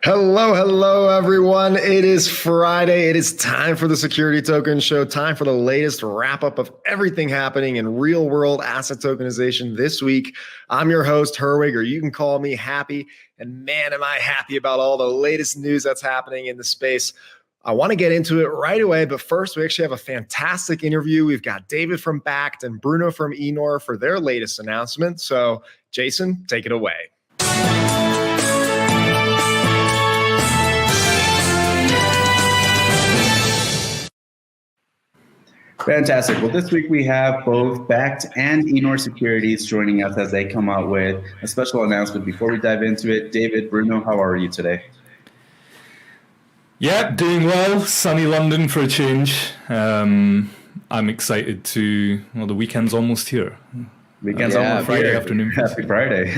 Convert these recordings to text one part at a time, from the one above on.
Hello, everyone. It is Friday. It is time for the Security Token Show, time for the latest wrap-up of everything happening in real-world asset tokenization this week. I'm your host, Herwig, or you can call me Happy. And man, am I happy about all the latest news that's happening in the space. I want to get into it right away, but first, we actually have a fantastic interview. We've got David from Bakkt and Bruno from eNor for their latest announcement. So, Jason, take it away. Fantastic. Well, this week we have both Bakkt and eNor Securities joining us as they come out with a special announcement. Before we dive into it, David, Bruno, how are you today? Yeah, doing well. Sunny London for a change. I'm excited the weekend's almost here. Weekend's almost Friday afternoon. Happy Friday.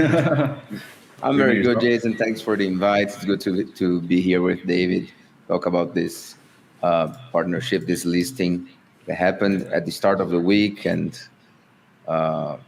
I'm very good, Jason. Thanks for the invite. It's good to be here with David, talk about this partnership, this listing that happened at the start of the week, and absolutely.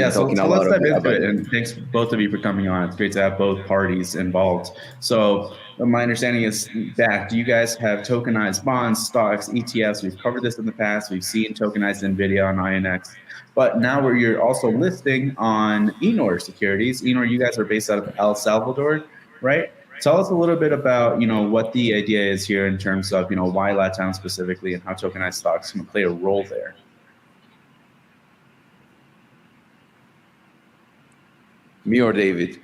So let's dive into it. And thanks both of you for coming on. It's great to have both parties involved. So my understanding is that you guys have tokenized bonds, stocks, ETFs. We've covered this in the past. We've seen tokenized NVIDIA on INX, but now you're also listing on eNor Securities. eNor, you guys are based out of El Salvador, right? Tell us a little bit about, what the idea is here in terms of, why LATAM specifically and how tokenized stocks can play a role there. Me or David?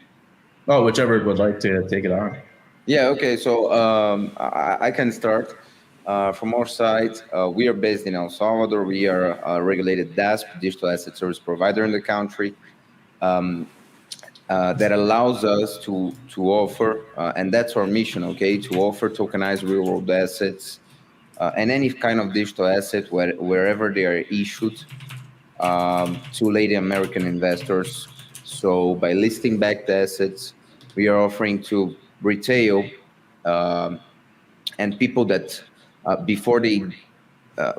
Oh, whichever would like to take it on. Yeah, okay. So I can start. From our side, we are based in El Salvador. We are a regulated DASP, digital asset service provider in the country. That allows us to offer, and that's our mission, okay, to offer tokenized real-world assets and any kind of digital asset wherever they are issued to Latin American investors. So by listing Bakkt assets, we are offering to retail and people that before they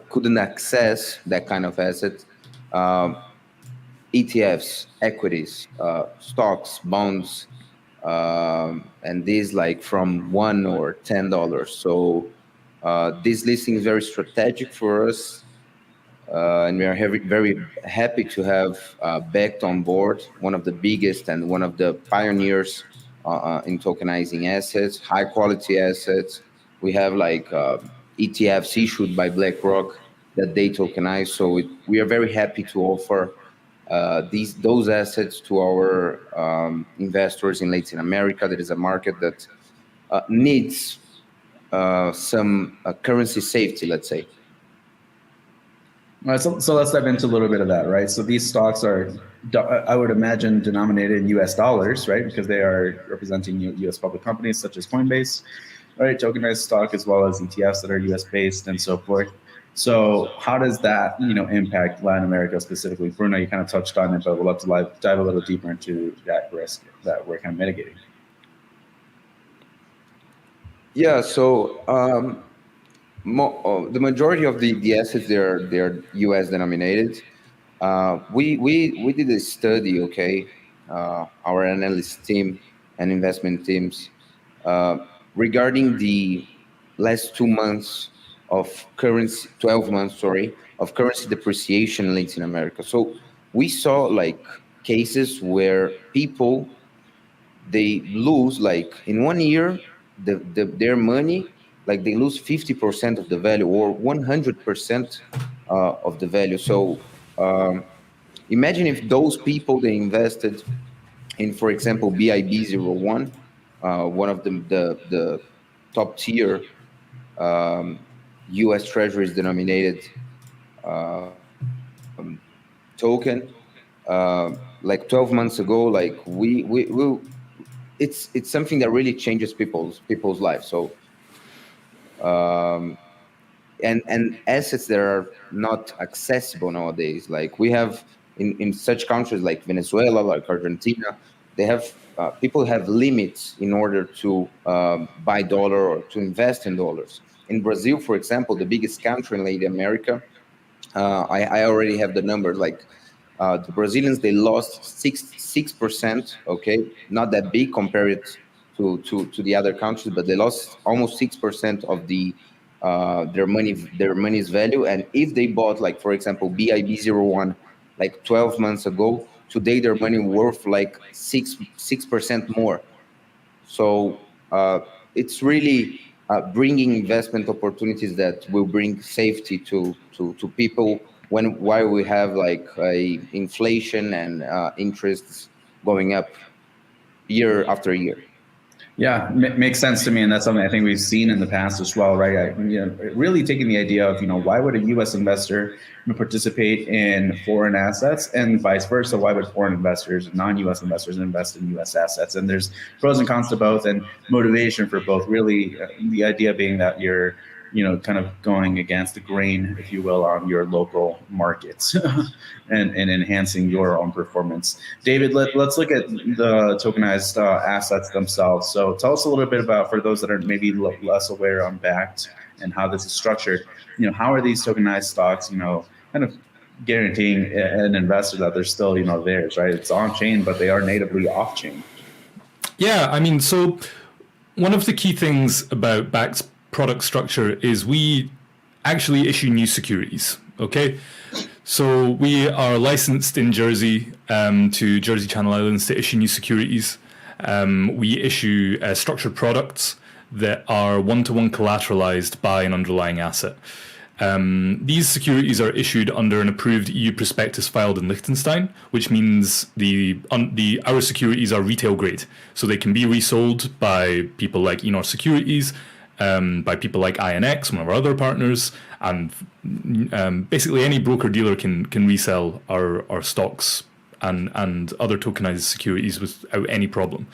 couldn't access that kind of asset, ETFs, equities, stocks, bonds, and these like from $1 or $10. So this listing is very strategic for us, and we are very happy to have Bakkt on board, one of the biggest and one of the pioneers in tokenizing assets, high quality assets. We have like ETFs issued by BlackRock that they tokenize. So we are very happy to offer those assets to our investors in Latin America. That is a market that needs some currency safety, let's say. All right, so let's dive into a little bit of that, right? So these stocks are, I would imagine, denominated in US dollars, right? Because they are representing US public companies such as Coinbase, right? Tokenized stock as well as ETFs that are US based and so forth. So how does that, impact Latin America specifically? Bruno, you kind of touched on it, but we'd love to dive a little deeper into that risk that we're kind of mitigating. Yeah, so the majority of the assets, they're US denominated. We did a study, okay, our analyst team and investment teams regarding the last 2 months of currency, 12 months, of currency depreciation in Latin America. So we saw like cases where people, they lose like in 1 year, their money, like they lose 50% of the value or 100% of the value. So imagine if those people, they invested in, for example, BIB01, one of the top tier U.S. Treasuries denominated token, like 12 months ago, like it's something that really changes people's lives. So and assets that are not accessible nowadays, like we have in such countries like Venezuela, like Argentina, they have people have limits in order to buy dollar or to invest in dollars. In Brazil, for example, the biggest country in Latin America, I already have the number, like The Brazilians, they lost 6%. Okay, not that big compared to the other countries, but they lost almost 6% of their money's value. And if they bought, like, for example, BIB01 like 12 months ago, today their money worth like 6% more. So it's really bringing investment opportunities that will bring safety to people while we have like a inflation and interests going up year after year. Yeah, makes sense to me, and that's something I think we've seen in the past as well, right? Really taking the idea of, why would a U.S. investor participate in foreign assets, and vice versa? Why would foreign investors, non-U.S. investors, invest in U.S. assets? And there's pros and cons to both, and motivation for both. Really, the idea being that you're kind of going against the grain, if you will, on your local markets and enhancing your own performance. David, let's look at the tokenized assets themselves. So tell us a little bit about, for those that are maybe less aware on Bakkt and how this is structured, how are these tokenized stocks, kind of guaranteeing an investor that they're still, theirs, right? It's on chain, but they are natively off chain. Yeah, I mean, so one of the key things about Bakkt's product structure is we actually issue new securities. Okay, so we are licensed in Jersey to Jersey Channel Islands to issue new securities. We issue structured products that are one-to-one collateralized by an underlying asset. These securities are issued under an approved EU prospectus filed in Liechtenstein, which means our securities are retail grade, so they can be resold by people like eNor Securities, by people like INX, one of our other partners, and basically any broker dealer can resell our stocks and other tokenized securities without any problem.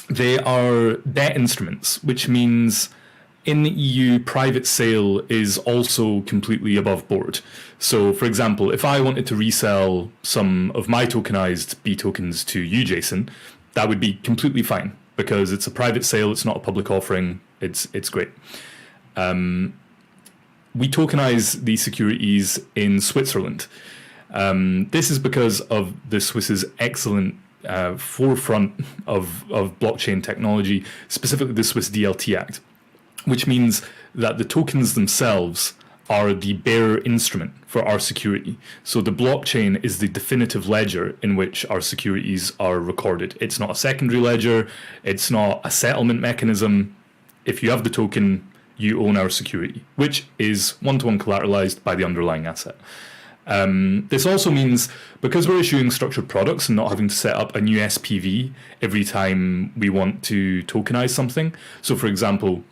They are debt instruments, which means in the EU, private sale is also completely above board. So, for example, if I wanted to resell some of my tokenized B tokens to you, Jason, that would be completely fine, because it's a private sale, it's not a public offering, it's great. We tokenize these securities in Switzerland. This is because of the Swiss's excellent forefront of blockchain technology, specifically the Swiss DLT Act, which means that the tokens themselves are the bearer instrument for our security. So the blockchain is the definitive ledger in which our securities are recorded. It's not a secondary ledger. It's not a settlement mechanism. If you have the token, you own our security, which is one-to-one collateralized by the underlying asset. This also means, because we're issuing structured products and not having to set up a new SPV every time we want to tokenize something. So, for example,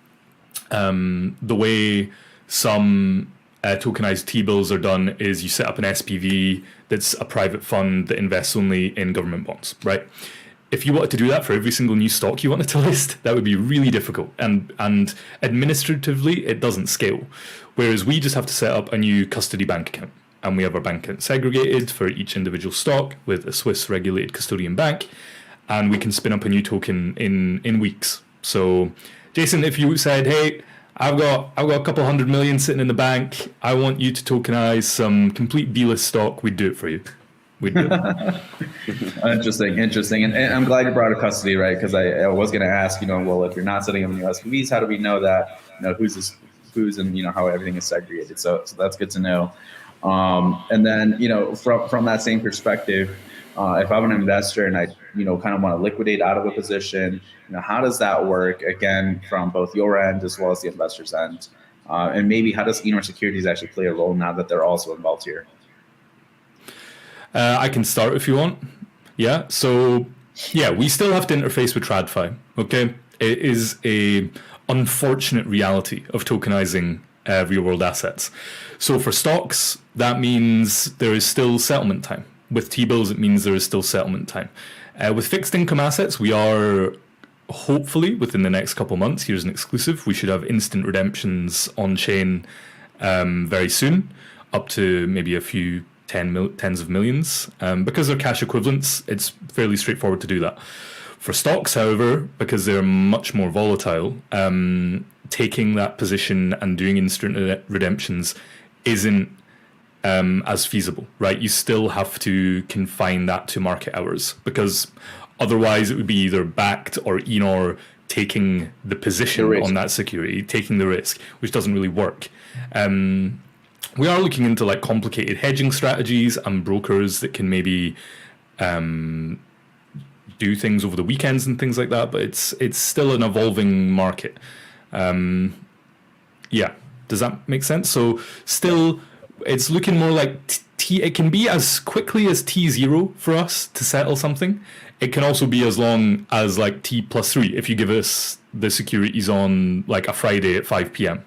the way some tokenized T-bills are done is you set up an SPV that's a private fund that invests only in government bonds, right? If you wanted to do that for every single new stock you wanted to list, that would be really difficult. And administratively, it doesn't scale. Whereas we just have to set up a new custody bank account. And we have our bank account segregated for each individual stock with a Swiss regulated custodian bank. And we can spin up a new token in weeks. So, Jason, if you said, hey, I've got a couple $100 million sitting in the bank, I want you to tokenize some complete B-list stock, we'd do it for you. We'd do it. Interesting. And I'm glad you brought up custody, right? Because I was going to ask, well, if you're not setting up new SPVs, how do we know that, who's and, how everything is segregated? So that's good to know. And then, from that same perspective, if I'm an investor and I, kind of want to liquidate out of a position, how does that work? Again, from both your end as well as the investor's end, and maybe how does eNor Securities actually play a role now that they're also involved here? I can start if you want. Yeah. So we still have to interface with TradFi. Okay, it is a unfortunate reality of tokenizing real world assets. So for stocks, that means there is still settlement time. With T-bills, it means there is still settlement time. With fixed income assets, we are hopefully within the next couple months, here's an exclusive, we should have instant redemptions on chain very soon, up to maybe a few tens of millions. Because they're cash equivalents, it's fairly straightforward to do that. For stocks, however, because they're much more volatile, taking that position and doing instant redemptions isn't as feasible, right? You still have to confine that to market hours, because otherwise it would be either backed or eNor taking the position on that security, taking the risk, which doesn't really work. We are looking into like complicated hedging strategies and brokers that can maybe do things over the weekends and things like that, but it's still an evolving market. Yeah, does that make sense? So still, it's looking more like it can be as quickly as T0 for us to settle something. It can also be as long as like T+3 if you give us the securities on like a Friday at 5 p.m.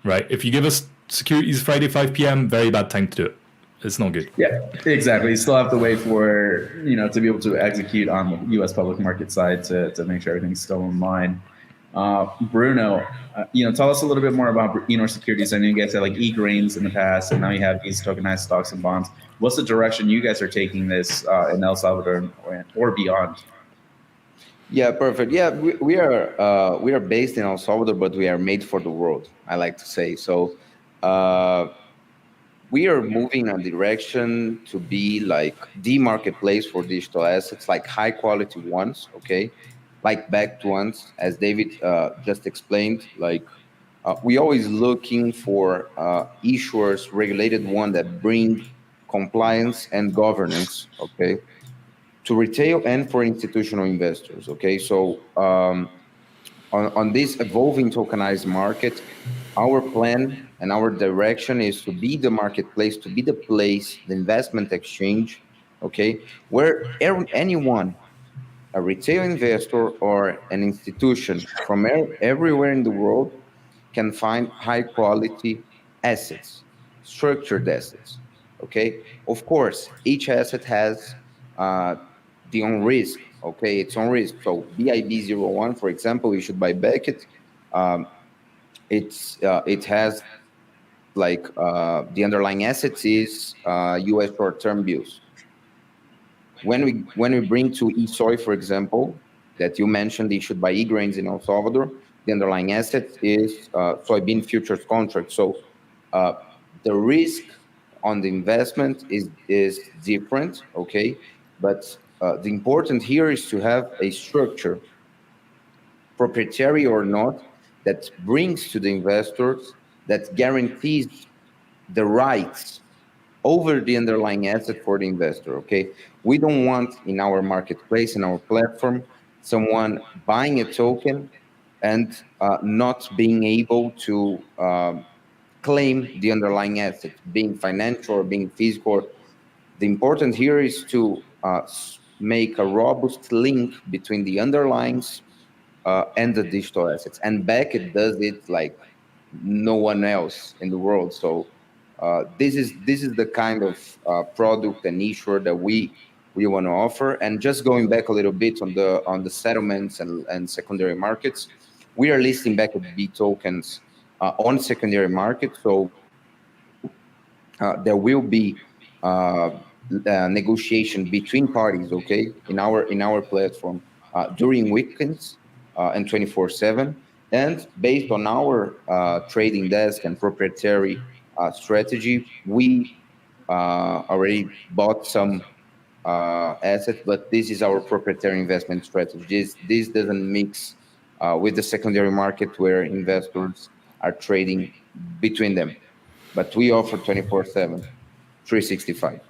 Right? If you give us securities Friday 5 p.m., very bad time to do it. It's not good. Yeah, exactly. You still have to wait for, to be able to execute on the U.S. public market side to make sure everything's still in line. Bruno, tell us a little bit more about eNor Securities. I know you guys had like e-grains in the past, and now you have these tokenized stocks and bonds. What's the direction you guys are taking this in El Salvador or beyond? Yeah, perfect. Yeah, we are based in El Salvador, but we are made for the world, I like to say. So we are moving in a direction to be like the marketplace for digital assets, like high quality ones, okay? Like backed ones, as David just explained. Like we always looking for issuers, regulated one that bring compliance and governance, okay, to retail and for institutional investors, okay? So on this evolving tokenized market, our plan and our direction is to be the marketplace, to be the place, the investment exchange, okay, where anyone, a retail investor or an institution from everywhere in the world can find high quality assets, structured assets, okay? Of course, each asset has the own risk, okay? Its own risk. So BIB01, for example, issued by Beckett, it has like the underlying assets is U.S. short-term bills. When we bring to eSoy, for example, that you mentioned, issued by eGrains in El Salvador, the underlying asset is soybean futures contract. So the risk on the investment is different, okay? But the important here is to have a structure, proprietary or not, that brings to the investors, that guarantees the rights over the underlying asset for the investor, okay? We don't want in our marketplace, in our platform, someone buying a token and not being able to claim the underlying asset, being financial or being physical. The important here is to make a robust link between the underlyings and the digital assets. And Beckett does it like no one else in the world. So this is the kind of product and issuer that we want to offer. And just going back a little bit on the settlements and secondary markets, we are listing Beckett B tokens on secondary market. So there will be negotiation between parties, okay, in our platform during weekends and 24/7. And based on our trading desk and proprietary strategy, we already bought some assets, but this is our proprietary investment strategy. This doesn't mix with the secondary market where investors are trading between them. But we offer 24/7, 365.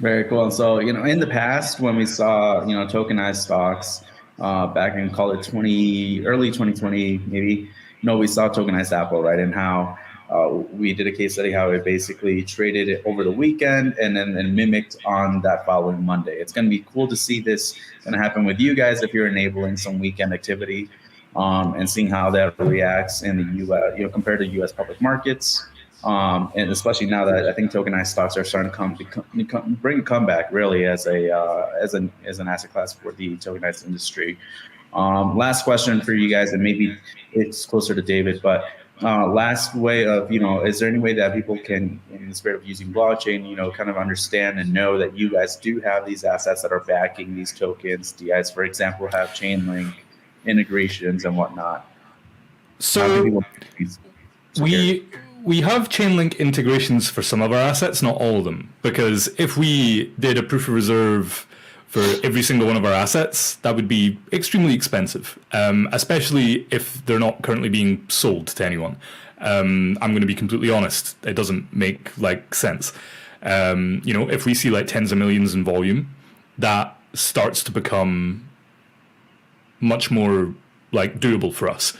Very cool. And so, in the past, when we saw, tokenized stocks back in, call it early 2020, maybe, we saw tokenized Apple, right? And how we did a case study, how it basically traded it over the weekend and then mimicked on that following Monday. It's going to be cool to see this going to happen with you guys if you're enabling some weekend activity and seeing how that reacts in the U.S., compared to U.S. public markets. And especially now that I think tokenized stocks are starting to bring a comeback really as an asset class for the tokenized industry. Last question for you guys, and maybe it's closer to David, but last way of, is there any way that people can, in the spirit of using blockchain, kind of understand and know that you guys do have these assets that are backing these tokens? Do you guys, for example, have chain link integrations and whatnot? So we have Chainlink integrations for some of our assets, not all of them. Because if we did a proof of reserve for every single one of our assets, that would be extremely expensive, especially if they're not currently being sold to anyone. I'm going to be completely honest. It doesn't make sense. If we see tens of millions in volume, that starts to become much more doable for us.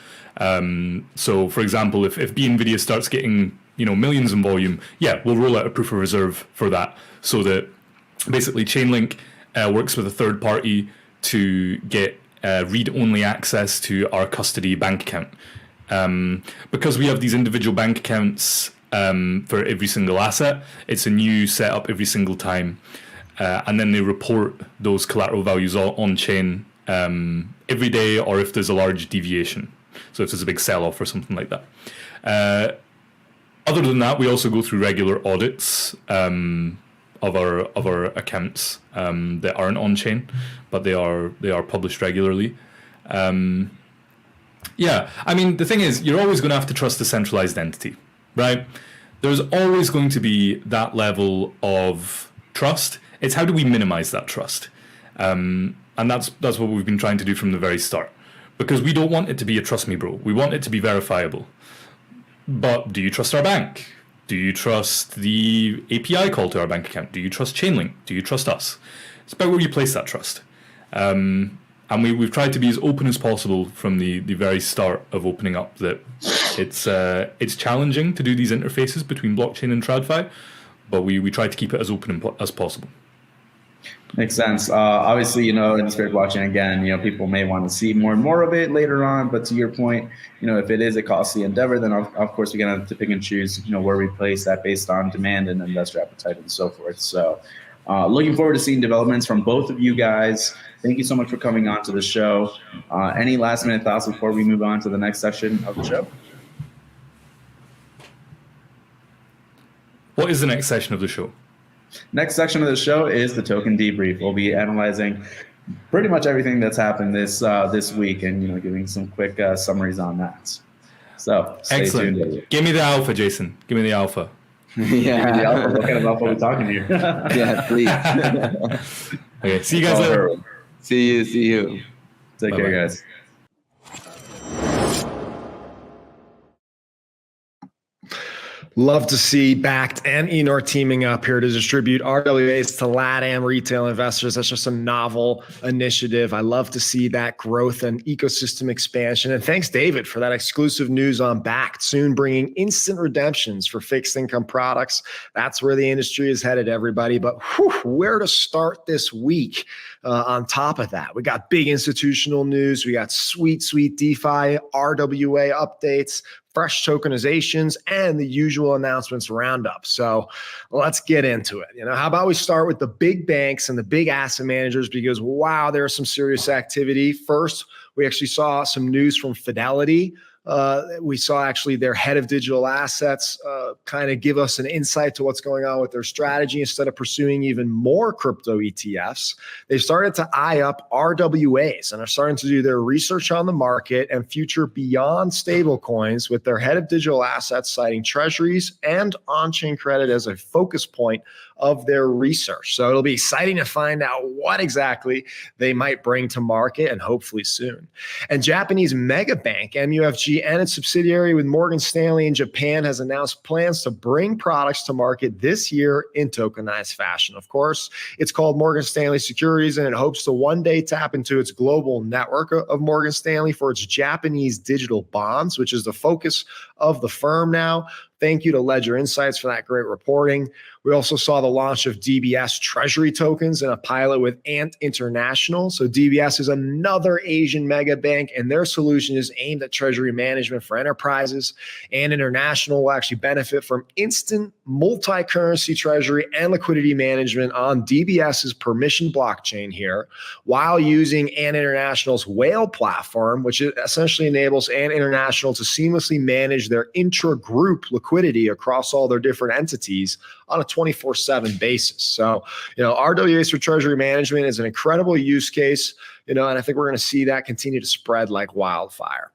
So for example, if NVIDIA starts getting millions in volume, we'll roll out a proof of reserve for that, so that basically Chainlink works with a third party to get read-only access to our custody bank account. Because we have these individual bank accounts for every single asset, it's a new setup every single time. And then they report those collateral values on chain every day, or if there's a large deviation. So if there's a big sell-off or something like that. Other than that, we also go through regular audits of our accounts that aren't on chain, but they are published regularly. The thing is, you're always going to have to trust a centralized entity, right? There's always going to be that level of trust. It's how do we minimize that trust? And that's what we've been trying to do from the very start, because we don't want it to be a trust me bro. We want it to be verifiable. But do you trust our bank? Do you trust the API call to our bank account? Do you trust Chainlink? Do you trust us? It's about where you place that trust. And we've tried to be as open as possible from the very start of opening up, that it's challenging to do these interfaces between blockchain and TradFi, but we try to keep it as open as possible. Makes sense. Obviously, in the spirit of blockchain, again, people may want to see more and more of it later on. But to your point, if it is a costly endeavor, then of course we're going to have to pick and choose, where we place that based on demand and investor appetite and so forth. So looking forward to seeing developments from both of you guys. Thank you so much for coming on to the show. Any last minute thoughts before we move on to the next section of the show? What is the next session of the show? Next section of the show is the Token Debrief. We'll be analyzing pretty much everything that's happened this week, and giving some quick summaries on that. So stay excellent. Tuned. Give me the alpha, Jason. Give me the alpha. Yeah. The alpha. What kind of alpha are we talking here? Yeah, please. Okay. See you guys later. See you. Take care, guys. Love to see Bakkt and eNor teaming up here to distribute RWAs to LATAM retail investors. That's just a novel initiative. I love to see that growth and ecosystem expansion. And thanks, David, for that exclusive news on Bakkt, soon bringing instant redemptions for fixed income products. That's where the industry is headed, everybody. But where to start this week? On top of that, we got big institutional news. We got sweet DeFi, RWA updates, fresh tokenizations, and the usual announcements roundup. So let's get into it. How about we start with the big banks and the big asset managers, because wow, there's some serious activity. First, we actually saw some news from Fidelity. We saw actually their head of digital assets kind of give us an insight to what's going on with their strategy. Instead of pursuing even more crypto ETFs, they started to eye up RWAs and are starting to do their research on the market and future beyond stablecoins, with their head of digital assets citing treasuries and on-chain credit as a focus point of their research. So it'll be exciting to find out what exactly they might bring to market, and hopefully soon. And Japanese mega bank MUFG and its subsidiary with Morgan Stanley in Japan has announced plans to bring products to market this year in tokenized fashion. Of course, it's called Morgan Stanley Securities, and it hopes to one day tap into its global network of Morgan Stanley for its Japanese digital bonds, which is the focus of the firm now. Thank you to Ledger Insights for that great reporting. We also saw the launch of DBS Treasury tokens in a pilot with Ant International. So DBS is another Asian mega bank, and their solution is aimed at treasury management for enterprises. Ant International will actually benefit from instant multi-currency treasury and liquidity management on DBS's permission blockchain here, while using Ant International's Whale platform, which essentially enables Ant International to seamlessly manage their intra-group liquidity across all their different entities on a 24/7 basis. So, RWAs for treasury management is an incredible use case, and I think we're going to see that continue to spread like wildfire.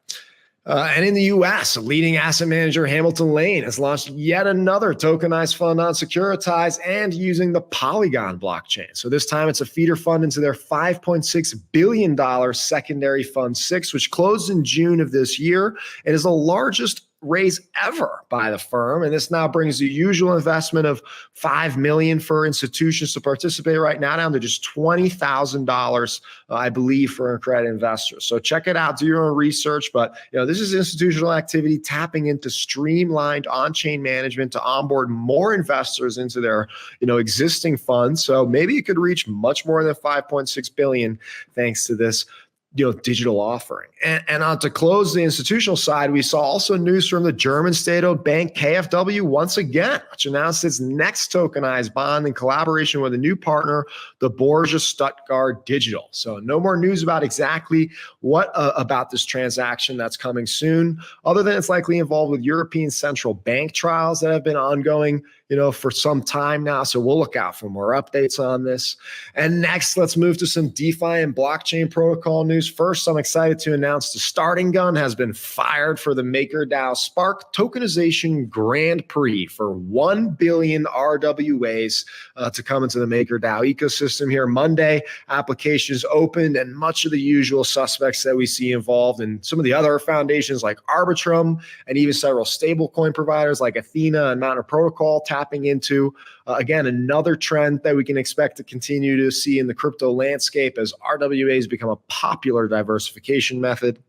And in the US, a leading asset manager, Hamilton Lane, has launched yet another tokenized fund on Securitize and using the Polygon blockchain. So this time it's a feeder fund into their $5.6 billion secondary fund 6, which closed in June of this year. It is the largest raise ever by the firm. And this now brings the usual investment of $5 million for institutions to participate right now down to just $20,000, I believe, for accredited investors. So check it out, do your own research. But this is institutional activity tapping into streamlined on-chain management to onboard more investors into their existing funds. So maybe it could reach much more than 5.6 billion thanks to this digital offering. And on to close the institutional side, we saw also news from the German state-owned bank KfW once again, which announced its next tokenized bond in collaboration with a new partner, the Borgia Stuttgart Digital. So no more news about exactly what about this transaction that's coming soon, other than it's likely involved with European central bank trials that have been ongoing for some time now. So we'll look out for more updates on this. And next, let's move to some DeFi and blockchain protocol news. First, I'm excited to announce the starting gun has been fired for the MakerDAO Spark Tokenization Grand Prix for 1 billion RWAs to come into the MakerDAO ecosystem here Monday. Applications opened, and much of the usual suspects that we see involved, and some of the other foundations like Arbitrum, and even several stablecoin providers like Athena and Mountain Protocol tapping into, again, another trend that we can expect to continue to see in the crypto landscape as RWAs become a popular diversification method.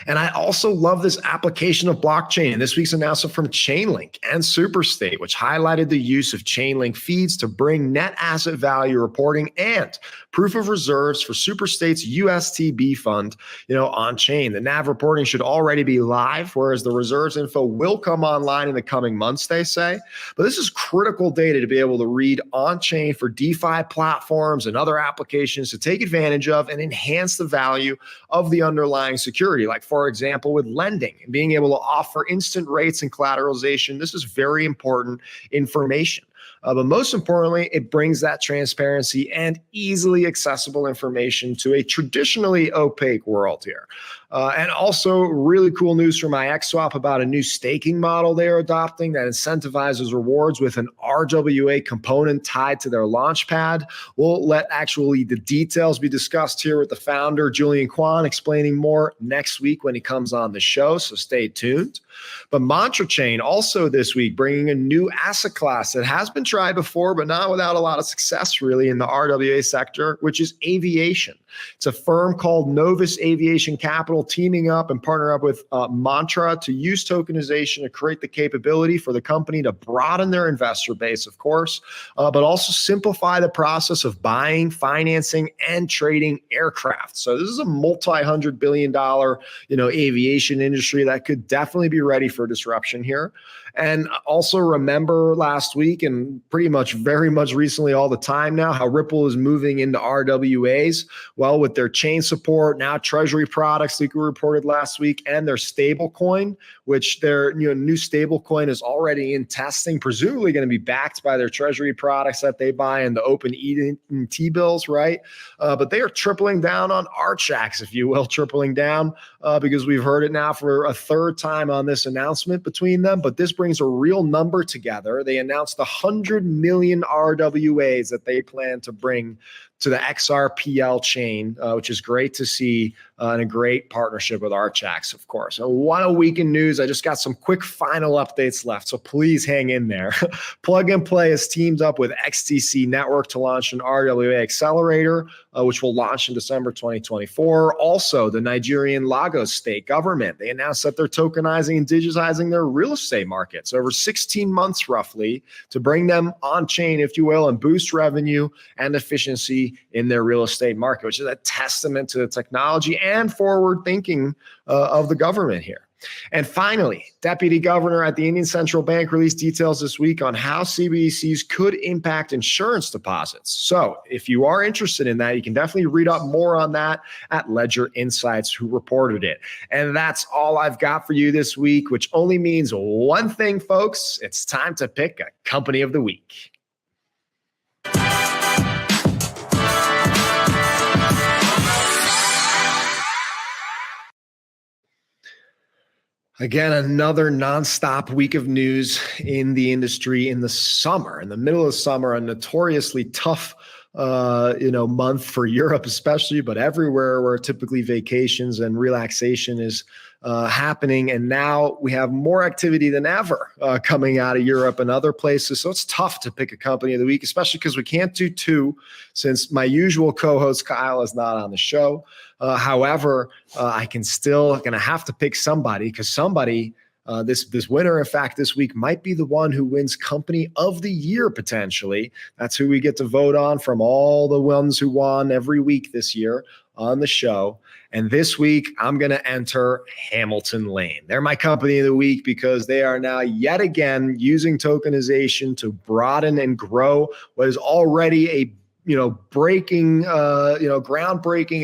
And I also love this application of blockchain. And this week's announcement from Chainlink and Superstate, which highlighted the use of Chainlink feeds to bring net asset value reporting and proof of reserves for Superstate's USTB fund, on chain. The NAV reporting should already be live, whereas the reserves info will come online in the coming months, they say. But this is critical data to be able to read on chain for DeFi platforms and other applications to take advantage of and enhance the value of the underlying security. Like, for example, with lending and being able to offer instant rates and collateralization. This is very important information. But most importantly, it brings that transparency and easily accessible information to a traditionally opaque world here. And also really cool news from IXSwap about a new staking model they're adopting that incentivizes rewards with an RWA component tied to their launchpad. We'll let actually the details be discussed here with the founder, Julian Kwan, explaining more next week when he comes on the show, so stay tuned. But Mantra Chain also this week bringing a new asset class that has been tried before, but not without a lot of success really in the RWA sector, which is aviation. It's a firm called Novus Aviation Capital teaming up and partner up with Mantra to use tokenization to create the capability for the company to broaden their investor base, of course, but also simplify the process of buying, financing, and trading aircraft. So this is a multi-$100 billion, aviation industry that could definitely be ready for disruption here. And also remember last week and pretty much very much recently all the time now how Ripple is moving into RWAs. Well, with their chain support, now treasury products like we reported last week, and their stable coin, which their new stable coin is already in testing, presumably going to be backed by their treasury products that they buy in the open T-bills, right? But they are tripling down on Archax, if you will, tripling down because we've heard it now for a third time on this announcement between them. But this brings a real number together. They announced 100 million RWAs that they plan to bring to the XRPL chain, which is great to see, and a great partnership with Archax, of course. So what a week in news. I just got some quick final updates left, so please hang in there. Plug and Play has teamed up with XTC Network to launch an RWA accelerator, which will launch in December 2024. Also, the Nigerian Lagos state government, they announced that they're tokenizing and digitizing their real estate markets over 16 months roughly to bring them on chain, if you will, and boost revenue and efficiency in their real estate market, which is a testament to the technology and forward thinking of the government here. And finally, Deputy Governor at the Indian Central Bank released details this week on how CBDCs could impact insurance deposits. So if you are interested in that, you can definitely read up more on that at Ledger Insights, who reported it. And that's all I've got for you this week, which only means one thing, folks. It's time to pick a company of the week. Again, another nonstop week of news in the industry in the summer, in the middle of summer, a notoriously tough month for Europe especially, but everywhere where typically vacations and relaxation is happening. And now we have more activity than ever coming out of Europe and other places. So it's tough to pick a company of the week, especially because we can't do two since my usual co-host Kyle is not on the show. However, I can still going to have to pick somebody because somebody this winner, in fact, this week might be the one who wins Company of the Year potentially. That's who we get to vote on from all the ones who won every week this year on the show. And this week, I'm going to enter Hamilton Lane. They're my company of the week because they are now yet again using tokenization to broaden and grow what is already a groundbreaking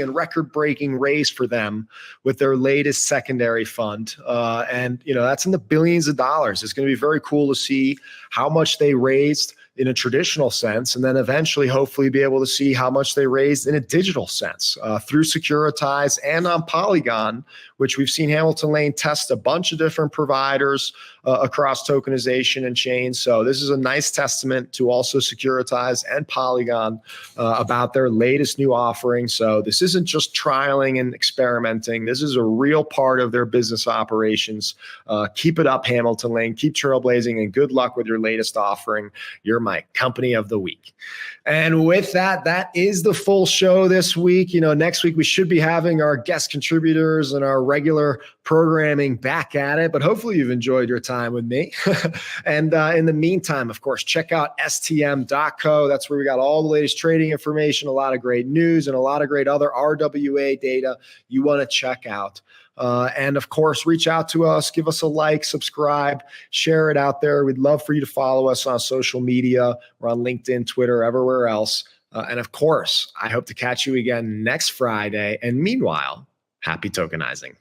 and record-breaking raise for them with their latest secondary fund. And that's in the billions of dollars. It's going to be very cool to see how much they raised in a traditional sense, and then eventually hopefully be able to see how much they raised in a digital sense through Securitize and on Polygon, which we've seen Hamilton Lane test a bunch of different providers across tokenization and chains. So this is a nice testament to also Securitize and Polygon about their latest new offering. So this isn't just trialing and experimenting. This is a real part of their business operations. Keep it up, Hamilton Lane. Keep trailblazing, and good luck with your latest offering. You're my company of the week. And with that, that is the full show this week. Next week we should be having our guest contributors and our regular programming back at it, but hopefully you've enjoyed your time with me. And in the meantime, of course, check out stm.co. That's where we got all the latest trading information, a lot of great news, and a lot of great other RWA data you want to check out. And of course, reach out to us, give us a like, subscribe, share it out there. We'd love for you to follow us on social media. We're on LinkedIn, Twitter, everywhere else. And of course, I hope to catch you again next Friday. And meanwhile, happy tokenizing.